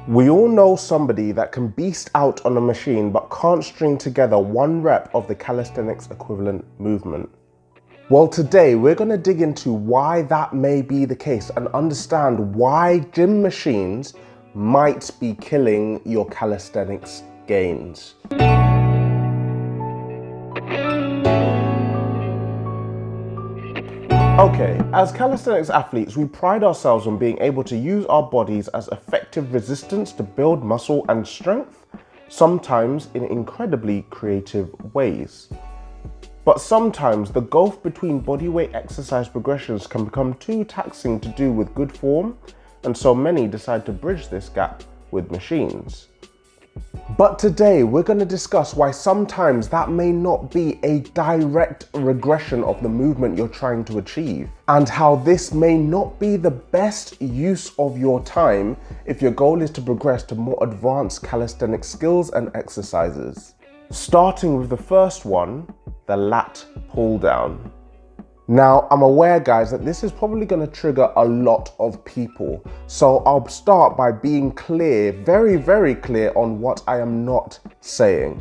We all know somebody that can beast out on a machine but can't string together one rep of the calisthenics equivalent movement. Well, today we're going to dig into why that may be the case and understand why gym machines might be killing your calisthenics gains. Okay, as calisthenics athletes, we pride ourselves on being able to use our bodies as effective resistance to build muscle and strength, sometimes in incredibly creative ways. But sometimes the gulf between bodyweight exercise progressions can become too taxing to do with good form, and so many decide to bridge this gap with machines. But today we're going to discuss why sometimes that may not be a direct regression of the movement you're trying to achieve, and how this may not be the best use of your time if your goal is to progress to more advanced calisthenic skills and exercises. Starting with the first one, the lat pull down. Now, I'm aware, guys, that this is probably going to trigger a lot of people. So I'll start by being clear, very, very clear on what I am not saying.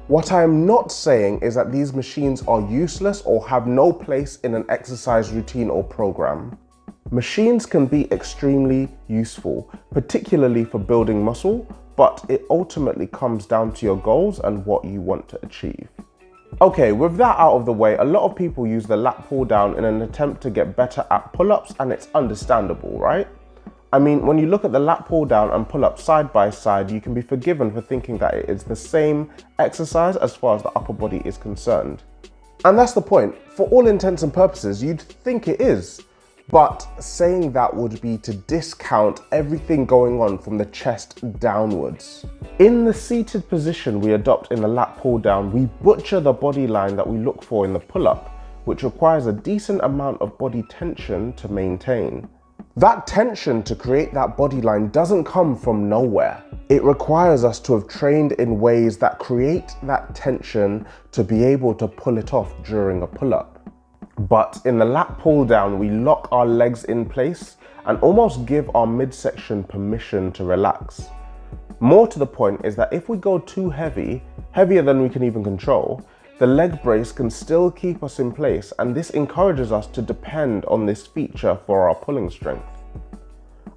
What I am not saying is that these machines are useless or have no place in an exercise routine or program. Machines can be extremely useful, particularly for building muscle, but it ultimately comes down to your goals and what you want to achieve. Okay, with that out of the way, a lot of people use the lat pull down in an attempt to get better at pull-ups, and it's understandable, right? I mean, when you look at the lat pull down and pull-up side by side, you can be forgiven for thinking that it is the same exercise as far as the upper body is concerned. And that's the point. For all intents and purposes, you'd think it is. But saying that would be to discount everything going on from the chest downwards. In the seated position we adopt in the lat pull down, we butcher the body line that we look for in the pull-up, which requires a decent amount of body tension to maintain. That tension to create that body line doesn't come from nowhere. It requires us to have trained in ways that create that tension to be able to pull it off during a pull-up. But in the lat pull down, we lock our legs in place and almost give our midsection permission to relax. More to the point is that if we go too heavy, heavier than we can even control, the leg brace can still keep us in place, and this encourages us to depend on this feature for our pulling strength.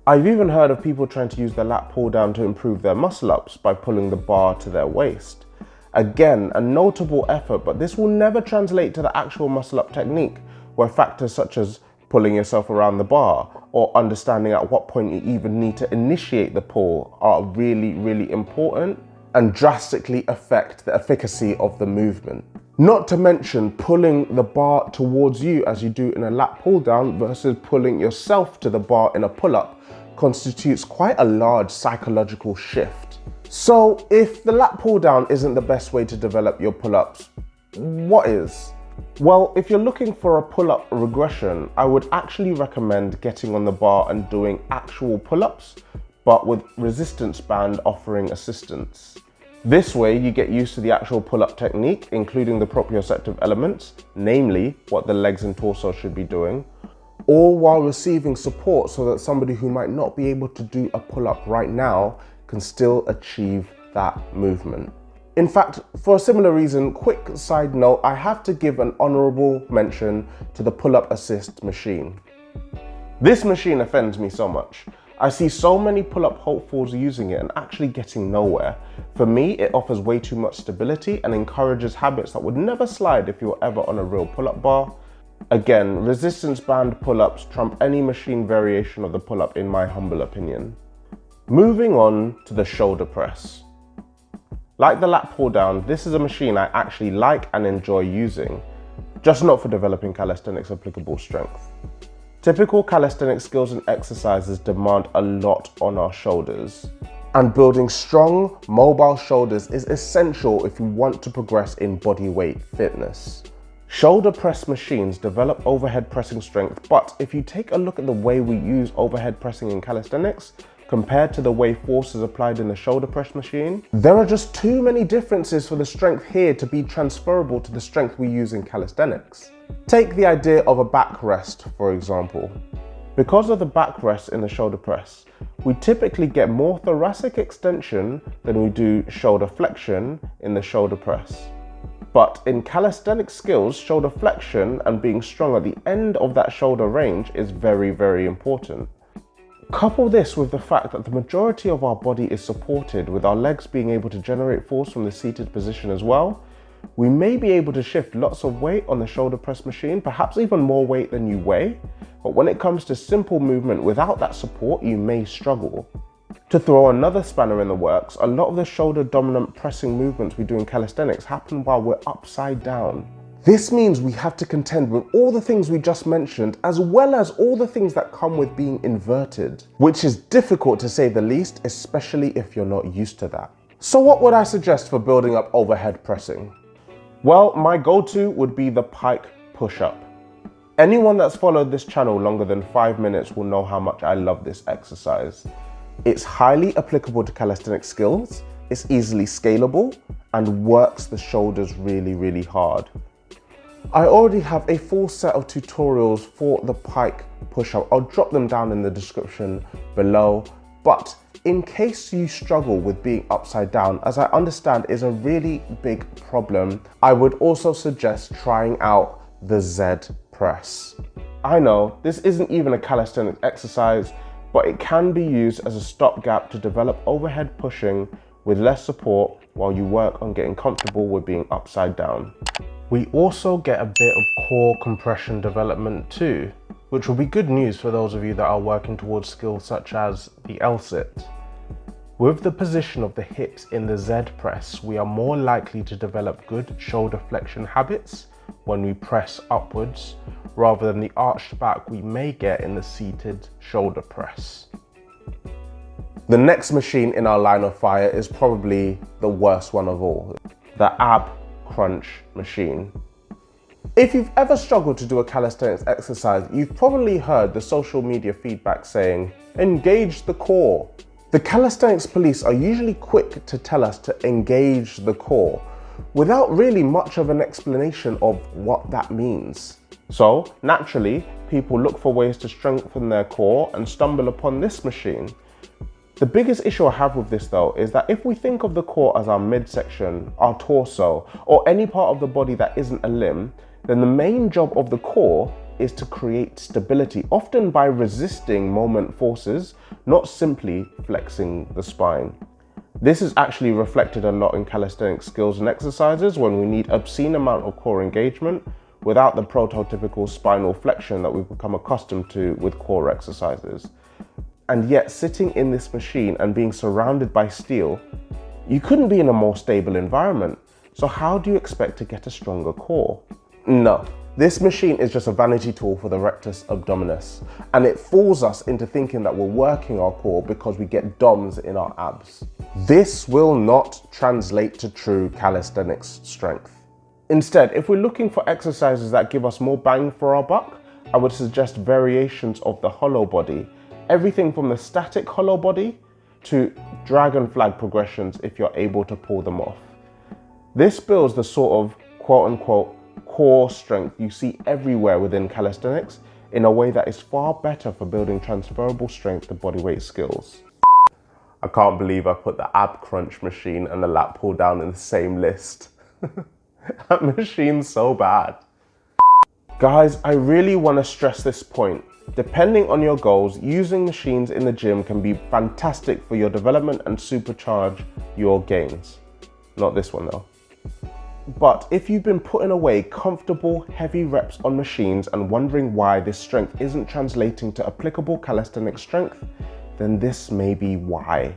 I've even heard of people trying to use the lat pull down to improve their muscle ups by pulling the bar to their waist. Again, a notable effort, but this will never translate to the actual muscle up technique, where factors such as pulling yourself around the bar or understanding at what point you even need to initiate the pull are really, really important and drastically affect the efficacy of the movement. Not to mention pulling the bar towards you as you do in a lat pull down versus pulling yourself to the bar in a pull up constitutes quite a large psychological shift. So if the lat pull down isn't the best way to develop your pull-ups, what is? Well, if you're looking for a pull-up regression, I would actually recommend getting on the bar and doing actual pull-ups, but with resistance band offering assistance. This way you get used to the actual pull-up technique, including the proprioceptive elements, namely what the legs and torso should be doing, all while receiving support so that somebody who might not be able to do a pull-up right now can still achieve that movement. In fact, for a similar reason, quick side note, I have to give an honorable mention to the pull-up assist machine. This machine offends me so much. I see so many pull-up hopefuls using it and actually getting nowhere. For me, it offers way too much stability and encourages habits that would never slide if you were ever on a real pull-up bar. Again, resistance band pull-ups trump any machine variation of the pull-up in my humble opinion. Moving on to the shoulder press. Like the lat pull down, this is a machine I actually like and enjoy using, just not for developing calisthenics applicable strength. Typical calisthenics skills and exercises demand a lot on our shoulders, and building strong, mobile shoulders is essential if you want to progress in body weight fitness. Shoulder press machines develop overhead pressing strength, but if you take a look at the way we use overhead pressing in calisthenics, compared to the way force is applied in the shoulder press machine, there are just too many differences for the strength here to be transferable to the strength we use in calisthenics. Take the idea of a backrest, for example. Because of the backrest in the shoulder press, we typically get more thoracic extension than we do shoulder flexion in the shoulder press. But in calisthenic skills, shoulder flexion and being strong at the end of that shoulder range is very, very important. Couple this with the fact that the majority of our body is supported, with our legs being able to generate force from the seated position as well. We may be able to shift lots of weight on the shoulder press machine, perhaps even more weight than you weigh, but when it comes to simple movement without that support, you may struggle. To throw another spanner in the works, a lot of the shoulder dominant pressing movements we do in calisthenics happen while we're upside down. This means we have to contend with all the things we just mentioned, as well as all the things that come with being inverted, which is difficult to say the least, especially if you're not used to that. So what would I suggest for building up overhead pressing? Well, my go-to would be the pike push-up. Anyone that's followed this channel longer than 5 minutes will know how much I love this exercise. It's highly applicable to calisthenic skills, it's easily scalable, and works the shoulders really, really hard. I already have a full set of tutorials for the pike push-up. I'll drop them down in the description below, but in case you struggle with being upside down, as I understand is a really big problem, I would also suggest trying out the Z press. I know this isn't even a calisthenic exercise, but it can be used as a stopgap to develop overhead pushing with less support while you work on getting comfortable with being upside down. We also get a bit of core compression development too, which will be good news for those of you that are working towards skills such as the L-sit. With the position of the hips in the Z press, we are more likely to develop good shoulder flexion habits when we press upwards, rather than the arched back we may get in the seated shoulder press. The next machine in our line of fire is probably the worst one of all, the ab crunch machine. If you've ever struggled to do a calisthenics exercise, you've probably heard the social media feedback saying, engage the core. The calisthenics police are usually quick to tell us to engage the core, without really much of an explanation of what that means. So naturally, people look for ways to strengthen their core and stumble upon this machine. The biggest issue I have with this though is that if we think of the core as our midsection, our torso, or any part of the body that isn't a limb, then the main job of the core is to create stability, often by resisting moment forces, not simply flexing the spine. This is actually reflected a lot in calisthenic skills and exercises when we need obscene amount of core engagement without the prototypical spinal flexion that we've become accustomed to with core exercises. And yet, sitting in this machine and being surrounded by steel, you couldn't be in a more stable environment. So how do you expect to get a stronger core? No, this machine is just a vanity tool for the rectus abdominis, and it fools us into thinking that we're working our core because we get DOMs in our abs. This will not translate to true calisthenics strength. Instead, if we're looking for exercises that give us more bang for our buck, I would suggest variations of the hollow body. Everything from the static hollow body to dragon flag progressions if you're able to pull them off. This builds the sort of quote unquote core strength you see everywhere within calisthenics in a way that is far better for building transferable strength to bodyweight skills. I can't believe I put the ab crunch machine and the lat pull down in the same list. That machine's so bad. Guys, I really want to stress this point. Depending on your goals, using machines in the gym can be fantastic for your development and supercharge your gains. Not this one though. But if you've been putting away comfortable, heavy reps on machines and wondering why this strength isn't translating to applicable calisthenic strength, then this may be why.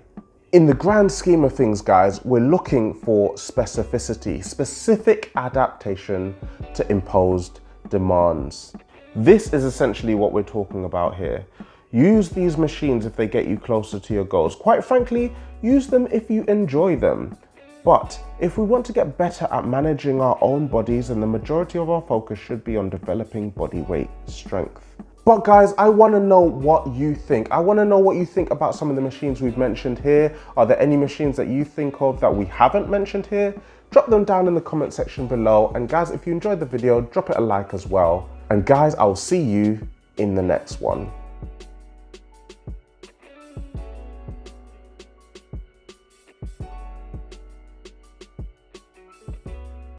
In the grand scheme of things, guys, we're looking for specificity, specific adaptation to imposed demands. This is essentially what we're talking about here. Use these machines if they get you closer to your goals. Quite frankly, use them if you enjoy them. But if we want to get better at managing our own bodies, then the majority of our focus should be on developing body weight strength. But guys, I want to know what you think. I want to know what you think about some of the machines we've mentioned here. Are there any machines that you think of that we haven't mentioned here? Drop them down in the comment section below. And guys, if you enjoyed the video, drop it a like as well. And guys, I'll see you in the next one.